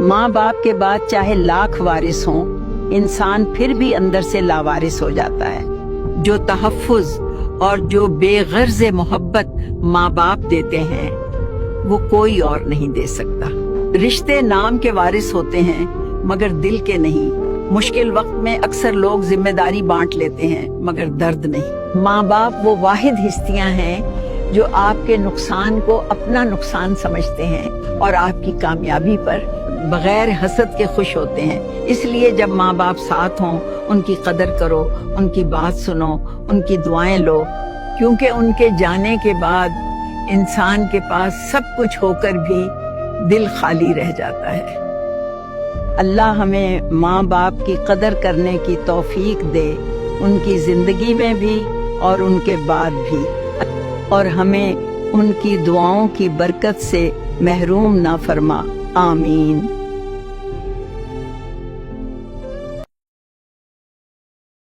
माँ बाप के बाद चाहे लाख वारिस हों, इंसान फिर भी अंदर से लावारिस हो जाता है। जो तहफ्फुज और जो बेगर्ज मोहब्बत माँ बाप देते हैं वो कोई और नहीं दे सकता। रिश्ते नाम के वारिस होते हैं मगर दिल के नहीं। मुश्किल वक्त में अक्सर लोग जिम्मेदारी बांट लेते हैं मगर दर्द नहीं। माँ बाप वो वाहिद हस्तियां हैं जो आपके नुकसान को अपना नुकसान समझते हैं और आपकी कामयाबी पर बगैर हसद के खुश होते हैं। इसलिए जब माँ बाप साथ हों उनकी कदर करो, उनकी बात सुनो, उनकी दुआएं लो, क्योंकि उनके जाने के बाद इंसान के पास सब कुछ होकर भी दिल खाली रह जाता है। अल्लाह हमें माँ बाप की कदर करने की तौफीक दे, उनकी जिंदगी में भी और उनके बाद भी, और हमें उनकी दुआओं की बरकत से महरूम ना फरमा। आमीन।